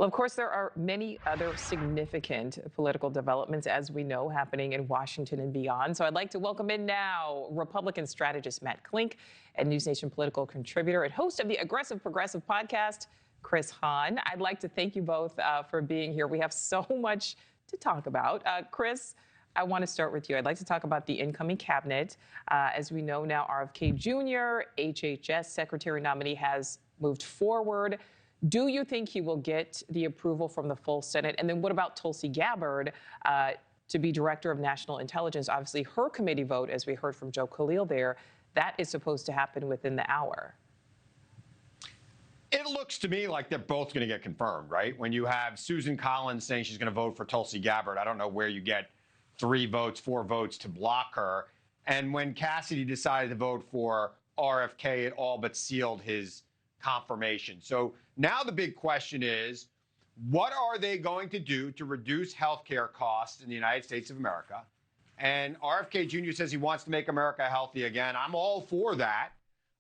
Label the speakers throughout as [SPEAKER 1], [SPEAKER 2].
[SPEAKER 1] Well, of course, there are many other significant political developments, as we know, happening in Washington and beyond. So I'd like to welcome in now Republican strategist Matt Klink and NewsNation political contributor and host of the Aggressive Progressive podcast, Chris Hahn. I'd like to thank you both for being here. We have so much to talk about. Chris, I want to start with you. I'd like to talk about the incoming cabinet. As we know now, RFK Jr., HHS Secretary nominee, has moved forward. Do you think he will get the approval from the full Senate? And then what about Tulsi Gabbard to be Director of National Intelligence? Obviously, her committee vote, as we heard from Joe Khalil there, that is supposed to happen within the hour.
[SPEAKER 2] It looks to me like they're both going to get confirmed, right? When you have Susan Collins saying she's going to vote for Tulsi Gabbard, I don't know where you get 3 votes, 4 votes to block her. And when Cassidy decided to vote for RFK, it all but sealed his confirmation. So now the big question is, what are they going to do to reduce healthcare costs in the United States of America? And RFK Jr. says he wants to make America healthy again. I'm all for that.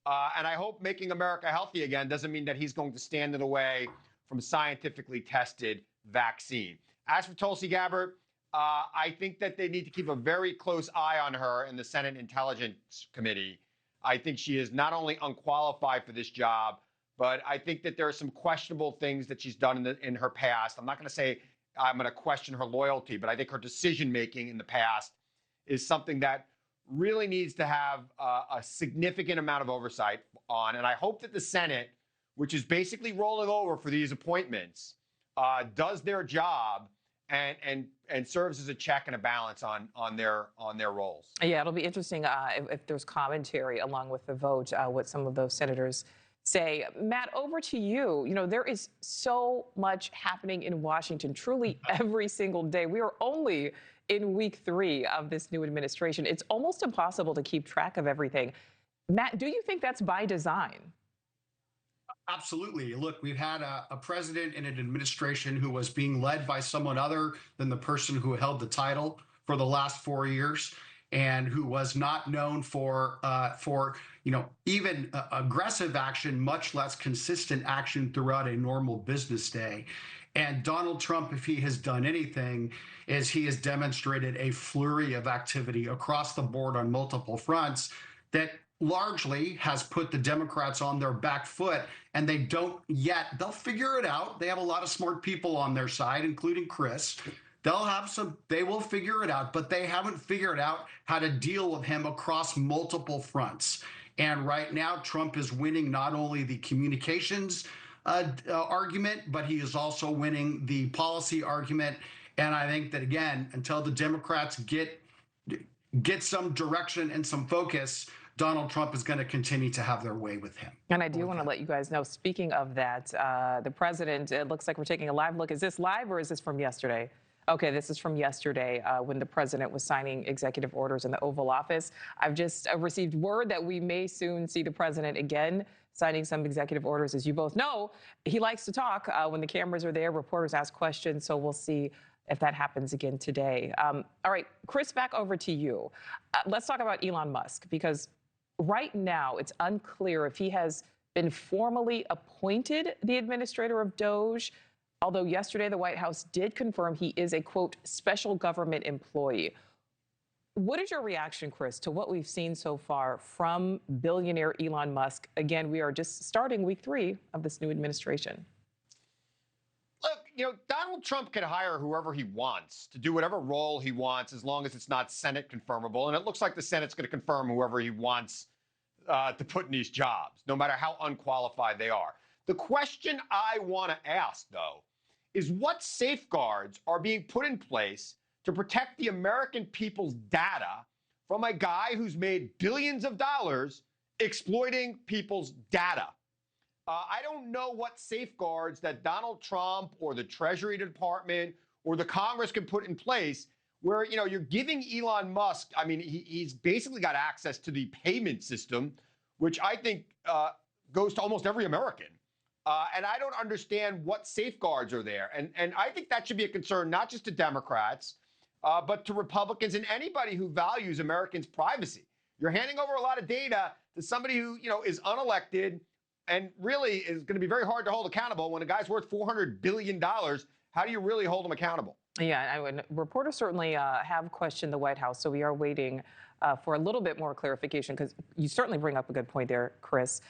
[SPEAKER 2] And I hope making America healthy again doesn't mean that he's going to stand in the way from scientifically tested vaccine. As for Tulsi Gabbard, I think that they need to keep a very close eye on her in the Senate Intelligence Committee. I think she is not only unqualified for this job, but I think that there are some questionable things that she's done in her past. I'm not going to say I'm going to question her loyalty, but I think her decision-making in the past is something that really needs to have a significant amount of oversight on. And I hope that the Senate, which is basically rolling over for these appointments, does their job and serves as a check and a balance on their roles.
[SPEAKER 1] Yeah, it'll be interesting if there's commentary along with the vote, what some of those senators say. Matt, over to you. You know, there is so much happening in Washington, truly every single day. We are only in week 3 of this new administration. It's almost impossible to keep track of everything. Matt, do you think that's by design?
[SPEAKER 3] Absolutely. Look, we've had a president and an administration who was being led by someone other than the person who held the title for the last 4 years, and who was not known for even aggressive action, much less consistent action throughout a normal business day. And Donald Trump, if he has done anything, is he has demonstrated a flurry of activity across the board on multiple fronts that largely has put the Democrats on their back foot, and they don't yet. They'll figure it out. They have a lot of smart people on their side, including Chris. They will figure it out, but they haven't figured out how to deal with him across multiple fronts. And right now, Trump is winning not only the communications argument, but he is also winning the policy argument. And I think that, again, until the Democrats get some direction and some focus, Donald Trump is going to continue to have their way with him.
[SPEAKER 1] And I do want to let you guys know, speaking of that, the president, it looks like we're taking a live look. Is this live or is this from yesterday? Okay, this is from yesterday when the president was signing executive orders in the Oval Office. I've just received word that we may soon see the president again signing some executive orders. As you both know, he likes to talk when the cameras are there, reporters ask questions, so we'll see if that happens again today. All right, Chris, back over to you. Let's talk about Elon Musk, because right now it's unclear if he has been formally appointed the administrator of Doge, although yesterday the White House did confirm he is a, quote, special government employee. What is your reaction, Chris, to what we've seen so far from billionaire Elon Musk? Again, we are just starting week 3 of this new administration.
[SPEAKER 2] Look, Donald Trump can hire whoever he wants to do whatever role he wants, as long as it's not Senate confirmable. And it looks like the Senate's going to confirm whoever he wants to put in these jobs, no matter how unqualified they are. The question I want to ask, though, is what safeguards are being put in place to protect the American people's data from a guy who's made billions of dollars exploiting people's data? I don't know what safeguards that Donald Trump or the Treasury Department or the Congress can put in place where, you're giving Elon Musk, I mean, he's basically got access to the payment system, which I think goes to almost every American. And I don't understand what safeguards are there. And I think that should be a concern, not just to Democrats, but to Republicans and anybody who values Americans' privacy. You're handing over a lot of data to somebody who, is unelected, and really is going to be very hard to hold accountable when a guy's worth $400 billion. How do you really hold him accountable?
[SPEAKER 1] Yeah, reporters certainly have questioned the White House, so we are waiting for a little bit more clarification because you certainly bring up a good point there, Chris.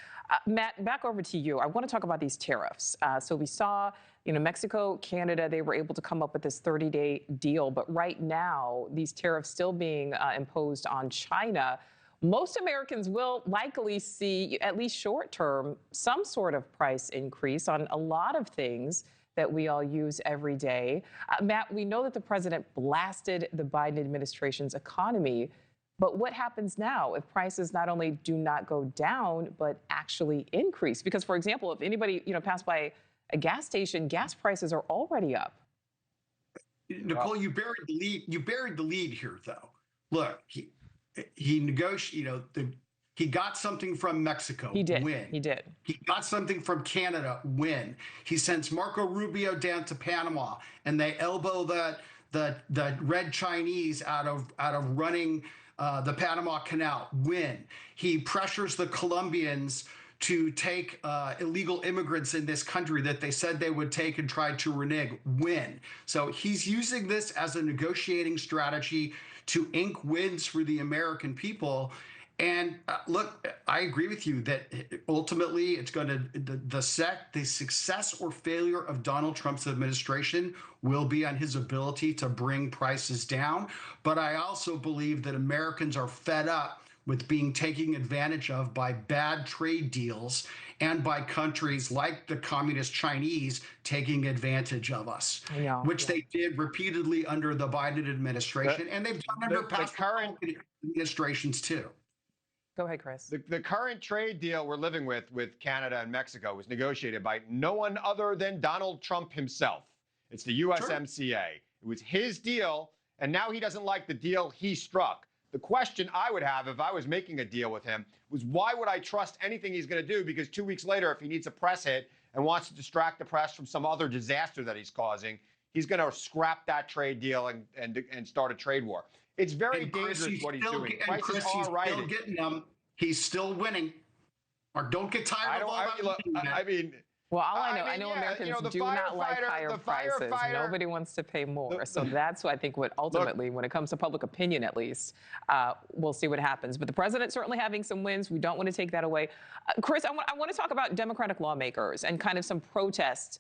[SPEAKER 1] Matt, back over to you. I want to talk about these tariffs. So we saw, Mexico, Canada, they were able to come up with this 30-day deal, but right now these tariffs still being imposed on China. Most Americans will likely see, at least short term, some sort of price increase on a lot of things that we all use every day. Matt, we know that the president blasted the Biden administration's economy, but what happens now if prices not only do not go down, but actually increase? Because, for example, if anybody, passed by a gas station, gas prices are already up.
[SPEAKER 3] Nicole, you buried the lead. You buried the lead here, though. Look, he negotiated. He got something from Mexico.
[SPEAKER 1] He did.
[SPEAKER 3] Win.
[SPEAKER 1] He did.
[SPEAKER 3] He got something from Canada. Win. He sends Marco Rubio down to Panama, and they elbow the red Chinese out of running the Panama Canal. Win. He pressures the Colombians to take illegal immigrants in this country that they said they would take and try to renege. Win. So he's using this as a negotiating strategy to ink wins for the American people. And look, I agree with you that ultimately it's going to the success or failure of Donald Trump's administration will be on his ability to bring prices down. But I also believe that Americans are fed up with being taken advantage of by bad trade deals and by countries like the communist Chinese taking advantage of us, which they did repeatedly under the Biden administration, and they've done under past current administrations too.
[SPEAKER 1] Go ahead, Chris.
[SPEAKER 2] The current trade deal we're living with Canada and Mexico was negotiated by no one other than Donald Trump himself. It's the USMCA. Sure. It was his deal, and now he doesn't like the deal he struck. The question I would have if I was making a deal with him was, why would I trust anything he's going to do? Because 2 weeks later, if he needs a press hit and wants to distract the press from some other disaster that he's causing, he's going to scrap that trade deal and start a trade war. It's very dangerous what he's doing.
[SPEAKER 3] Prices are rising. He's still winning. Or don't get tired of all that.
[SPEAKER 2] I mean,
[SPEAKER 1] well, all I know Americans do not like higher prices. Nobody wants to pay more. So that's, I think, what ultimately, when it comes to public opinion, at least, we'll see what happens. But the president's certainly having some wins. We don't want to take that away. Chris, I want to talk about Democratic lawmakers and kind of some protests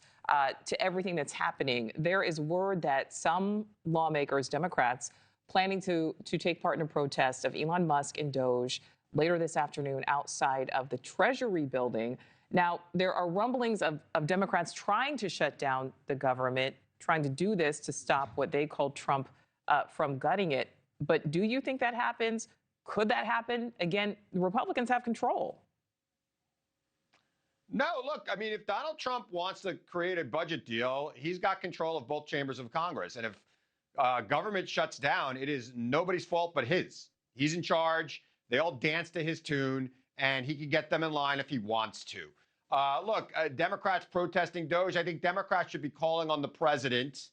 [SPEAKER 1] to everything that's happening. There is word that some lawmakers, Democrats, planning to take part in a protest of Elon Musk and Doge later this afternoon outside of the Treasury building. Now, there are rumblings of Democrats trying to shut down the government, trying to do this to stop what they call Trump from gutting it. But do you think that happens? Could that happen? Again, the Republicans have control.
[SPEAKER 2] No, look, I mean, if Donald Trump wants to create a budget deal, he's got control of both chambers of Congress. And if government shuts down, it is nobody's fault but his. He's in charge. They all dance to his tune, and he can get them in line if he wants to. Look, Democrats protesting Doge. I think Democrats should be calling on the president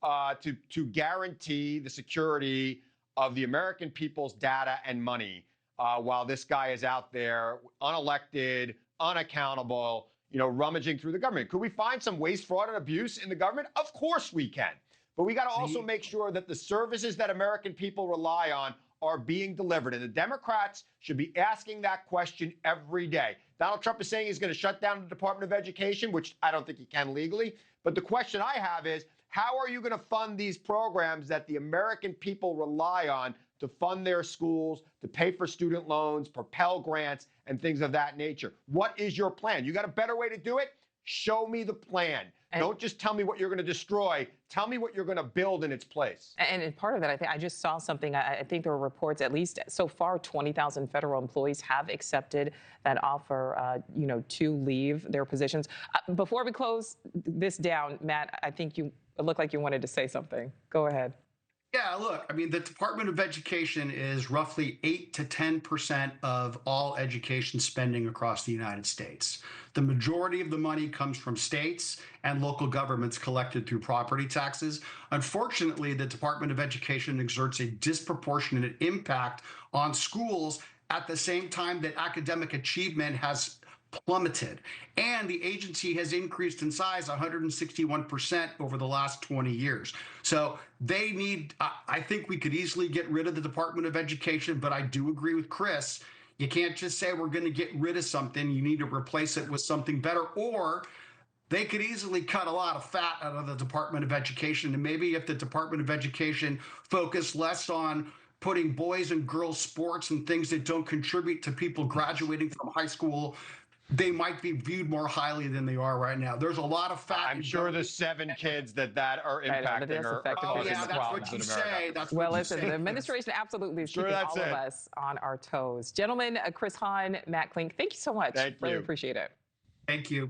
[SPEAKER 2] to guarantee the security of the American people's data and money while this guy is out there unelected, unaccountable, rummaging through the government. Could we find some waste, fraud, and abuse in the government? Of course we can. But we got to also make sure that the services that American people rely on are being delivered. And the Democrats should be asking that question every day. Donald Trump is saying he's going to shut down the Department of Education, which I don't think he can legally. But the question I have is, how are you going to fund these programs that the American people rely on to fund their schools, to pay for student loans, Pell grants, and things of that nature? What is your plan? You got a better way to do it? Show me the plan. Don't just tell me what you're going to destroy. Tell me what you're going to build in its place.
[SPEAKER 1] And part of that, I think I just saw something. I think there were reports, at least so far, 20,000 federal employees have accepted that offer, to leave their positions. Before we close this down, Matt, I think it looked like you wanted to say something. Go ahead.
[SPEAKER 3] Yeah, look, I mean, the Department of Education is roughly 8 to 10% of all education spending across the United States. The majority of the money comes from states and local governments collected through property taxes. Unfortunately, the Department of Education exerts a disproportionate impact on schools at the same time that academic achievement has plummeted. And the agency has increased in size 161% over the last 20 years. So they need, I think we could easily get rid of the Department of Education, but I do agree with Chris. You can't just say we're going to get rid of something. You need to replace it with something better, or they could easily cut a lot of fat out of the Department of Education. And maybe if the Department of Education focused less on putting boys and girls sports and things that don't contribute to people graduating from high school, they might be viewed more highly than they are right now. There's a lot of fat.
[SPEAKER 2] I'm sure the 7 kids that are
[SPEAKER 1] I know, that
[SPEAKER 2] impacting
[SPEAKER 1] is
[SPEAKER 2] are
[SPEAKER 1] affecting
[SPEAKER 3] Oh
[SPEAKER 1] us
[SPEAKER 3] yeah,
[SPEAKER 1] as
[SPEAKER 3] that's
[SPEAKER 1] well.
[SPEAKER 3] what you
[SPEAKER 2] in
[SPEAKER 3] say.
[SPEAKER 2] America.
[SPEAKER 3] That's
[SPEAKER 1] Well,
[SPEAKER 3] what you
[SPEAKER 1] listen,
[SPEAKER 3] say.
[SPEAKER 1] the administration absolutely is
[SPEAKER 2] Sure,
[SPEAKER 1] keeping
[SPEAKER 2] that's
[SPEAKER 1] all of
[SPEAKER 2] it.
[SPEAKER 1] us on our toes. Gentlemen, Chris Hahn, Matt Klink, thank you so much.
[SPEAKER 2] Thank
[SPEAKER 1] Really
[SPEAKER 2] you.
[SPEAKER 1] appreciate it.
[SPEAKER 3] Thank you.